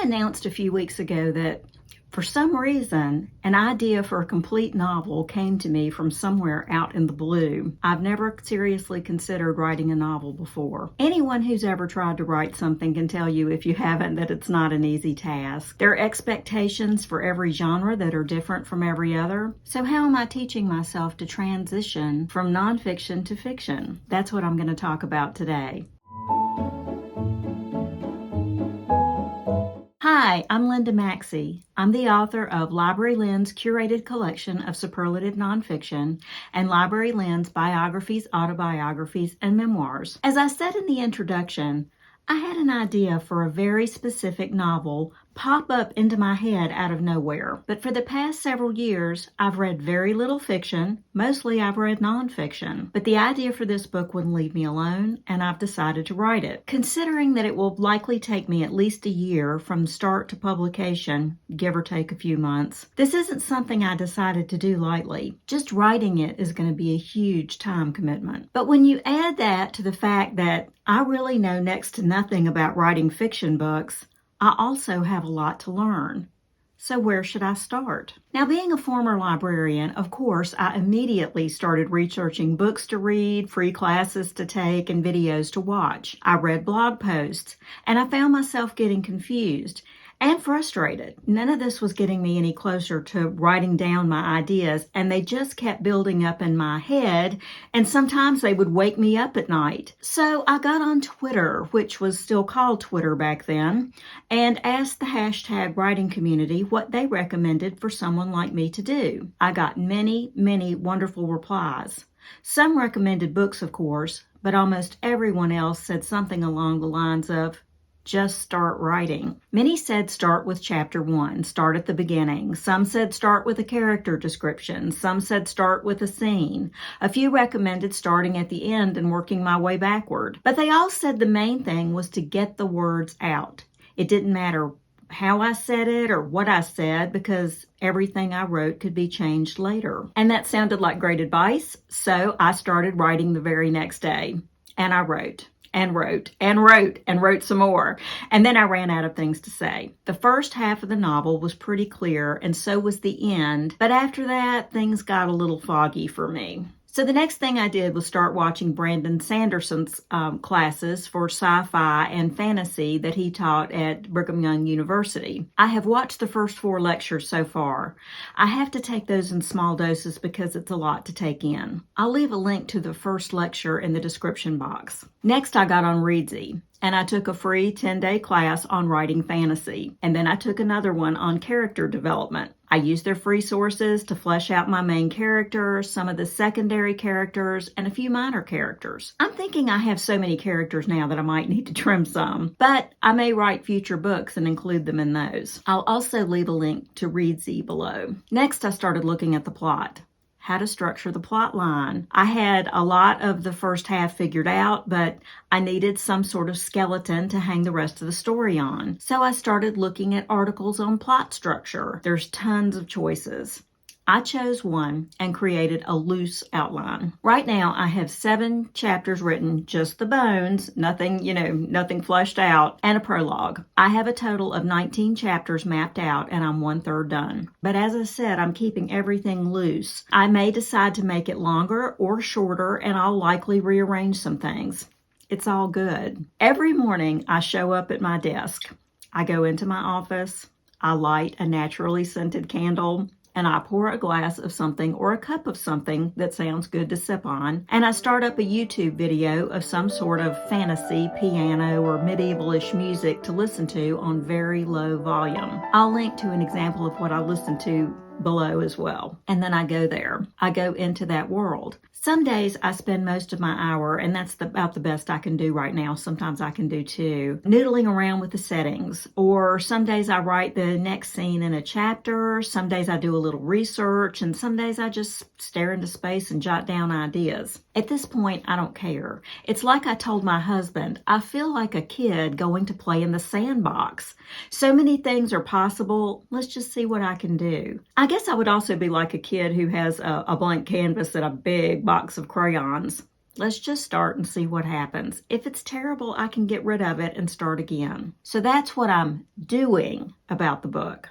I announced a few weeks ago that for some reason, an idea for a complete novel came to me from somewhere out in the blue. I've never seriously considered writing a novel before. Anyone who's ever tried to write something can tell you, if you haven't, that it's not an easy task. There are expectations for every genre that are different from every other. So how am I teaching myself to transition from nonfiction to fiction? That's what I'm going to talk about today. Hi, I'm Linda Maxey. I'm the author of Library Lens' curated collection of superlative nonfiction and Library Lens biographies, autobiographies, and memoirs. As I said in the introduction, I had an idea for a very specific novel pop up into my head out of nowhere. But for the past several years, I've read very little fiction. Mostly I've read nonfiction. But the idea for this book wouldn't leave me alone, and I've decided to write it. Considering that it will likely take me at least a year from start to publication, give or take a few months, this isn't something I decided to do lightly. Just writing it is going to be a huge time commitment. But when you add that to the fact that I really know next to nothing about writing fiction books, I also have a lot to learn. So where should I start? Now, being a former librarian, of course, I immediately started researching books to read, free classes to take, and videos to watch. I read blog posts, and I found myself getting confused and frustrated. None of this was getting me any closer to writing down my ideas, and they just kept building up in my head, and sometimes they would wake me up at night. So I got on Twitter, which was still called Twitter back then, and asked the hashtag writing community what they recommended for someone like me to do. I got many, many wonderful replies. Some recommended books, of course, but almost everyone else said something along the lines of, just start writing. Many said start with chapter 1, start at the beginning. Some said start with a character description. Some said start with a scene. A few recommended starting at the end and working my way backward. But they all said the main thing was to get the words out. It didn't matter how I said it or what I said, because everything I wrote could be changed later. And that sounded like great advice, so I started writing the very next day. And I wrote some more. And then I ran out of things to say. The first half of the novel was pretty clear, and so was the end. But after that, things got a little foggy for me. So the next thing I did was start watching Brandon Sanderson's classes for sci-fi and fantasy that he taught at Brigham Young University. I have watched the first 4 lectures so far. I have to take those in small doses because it's a lot to take in. I'll leave a link to the first lecture in the description box. Next, I got on Readsy, and I took a free 10-day class on writing fantasy. And then I took another one on character development. I used their free sources to flesh out my main character, some of the secondary characters, and a few minor characters. I'm thinking I have so many characters now that I might need to trim some, but I may write future books and include them in those. I'll also leave a link to Readsy below. Next, I started looking at the plot. How to structure the plot line. I had a lot of the first half figured out, but I needed some sort of skeleton to hang the rest of the story on. So I started looking at articles on plot structure. There's tons of choices. I chose one and created a loose outline. Right now, I have 7 chapters written, just the bones, nothing fleshed out, and a prologue. I have a total of 19 chapters mapped out, and I'm 1/3 done. But as I said, I'm keeping everything loose. I may decide to make it longer or shorter, and I'll likely rearrange some things. It's all good. Every morning, I show up at my desk. I go into my office, I light a naturally scented candle, and I pour a glass of something or a cup of something that sounds good to sip on, and I start up a YouTube video of some sort of fantasy, piano, or medievalish music to listen to on very low volume. I'll link to an example of what I listen to below as well. And then I go there. I go into that world. Some days I spend most of my hour, and that's about the best I can do right now. Sometimes I can do 2, noodling around with the settings. Or some days I write the next scene in a chapter. Some days I do a little research, and some days I just stare into space and jot down ideas. At this point, I don't care. It's like I told my husband, I feel like a kid going to play in the sandbox. So many things are possible. Let's just see what I can do. I guess I would also be like a kid who has a blank canvas and a big box of crayons. Let's just start and see what happens. If it's terrible, I can get rid of it and start again. So that's what I'm doing about the book.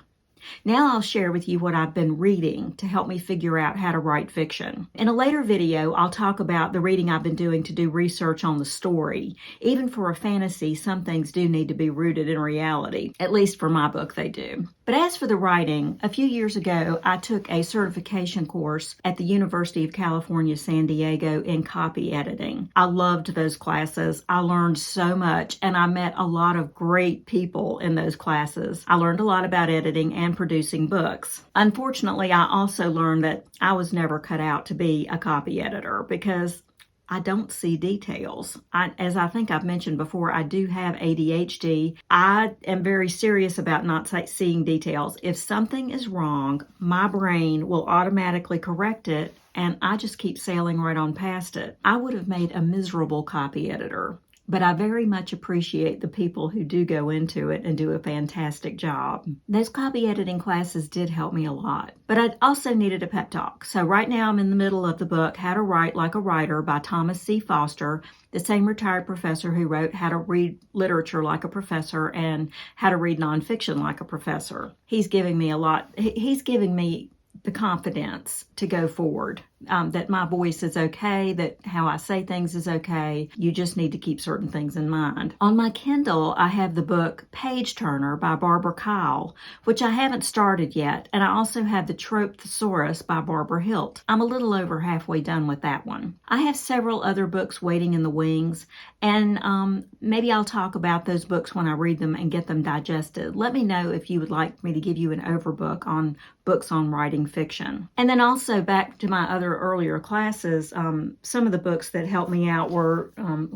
Now I'll share with you what I've been reading to help me figure out how to write fiction. In a later video, I'll talk about the reading I've been doing to do research on the story. Even for a fantasy, some things do need to be rooted in reality. At least for my book, they do. But as for the writing, a few years ago, I took a certification course at the University of California, San Diego in copy editing. I loved those classes. I learned so much, and I met a lot of great people in those classes. I learned a lot about editing and producing books. Unfortunately, I also learned that I was never cut out to be a copy editor because I don't see details. As I think I've mentioned before, I do have ADHD. I am very serious about not seeing details. If something is wrong, my brain will automatically correct it, and I just keep sailing right on past it. I would have made a miserable copy editor. But I very much appreciate the people who do go into it and do a fantastic job. Those copy editing classes did help me a lot. But I also needed a pep talk. So right now I'm in the middle of the book, How to Write Like a Writer by Thomas C. Foster, the same retired professor who wrote How to Read Literature Like a Professor and How to Read Nonfiction Like a Professor. He's giving me a lot. He's giving me the confidence to go forward, that my voice is okay, that how I say things is okay. You just need to keep certain things in mind. On my Kindle, I have the book Page Turner by Barbara Kyle, which I haven't started yet, and I also have The Trope Thesaurus by Barbara Hilt. I'm a little over halfway done with that one. I have several other books waiting in the wings, and maybe I'll talk about those books when I read them and get them digested. Let me know if you would like me to give you an overbook on books on writing fiction. And then also back to my other earlier classes, some of the books that helped me out were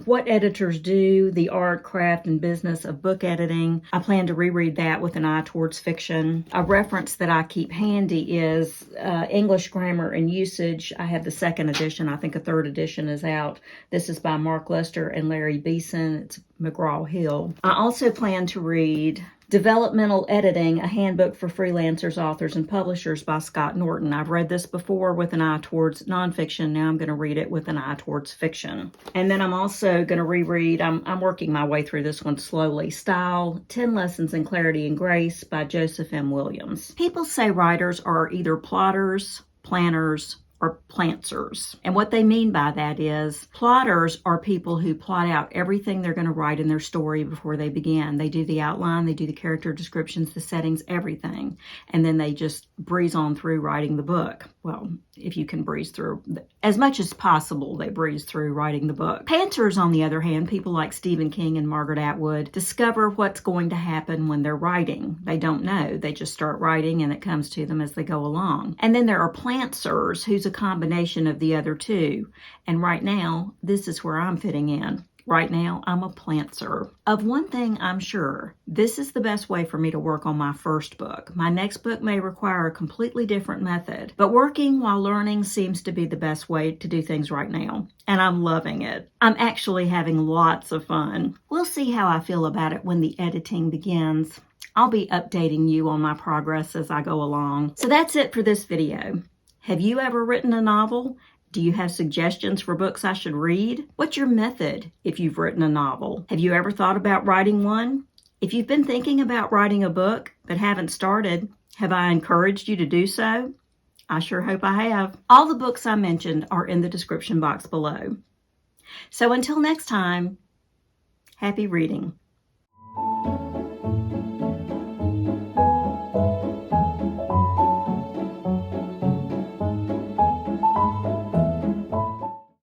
What Editors Do, The Art, Craft, and Business of Book Editing. I plan to reread that with an eye towards fiction. A reference that I keep handy is English Grammar and Usage. I have the second edition. I think a third edition is out. This is by Mark Lester and Larry Beeson. It's McGraw-Hill. I also plan to read Developmental Editing, a Handbook for Freelancers, Authors, and Publishers by Scott Norton. I've read this before with an eye towards nonfiction. Now I'm going to read it with an eye towards fiction. And then I'm also going to reread, I'm working my way through this one slowly, Style, 10 Lessons in Clarity and Grace by Joseph M. Williams. People say writers are either plotters, planners, or plantsers. And what they mean by that is plotters are people who plot out everything they're going to write in their story before they begin. They do the outline, they do the character descriptions, the settings, everything. And then they just breeze on through writing the book. Well, if you can breeze through, as much as possible, they breeze through writing the book. Pantsers, on the other hand, people like Stephen King and Margaret Atwood, discover what's going to happen when they're writing. They don't know. They just start writing and it comes to them as they go along. And then there are plantsers, who's a combination of the other two. And right now, this is where I'm fitting in. Right now, I'm a plantser. Of one thing I'm sure, this is the best way for me to work on my first book. My next book may require a completely different method, but working while learning seems to be the best way to do things right now, and I'm loving it. I'm actually having lots of fun. We'll see how I feel about it when the editing begins. I'll be updating you on my progress as I go along. So that's it for this video. Have you ever written a novel? Do you have suggestions for books I should read? What's your method if you've written a novel? Have you ever thought about writing one? If you've been thinking about writing a book but haven't started, have I encouraged you to do so? I sure hope I have. All the books I mentioned are in the description box below. So until next time, happy reading.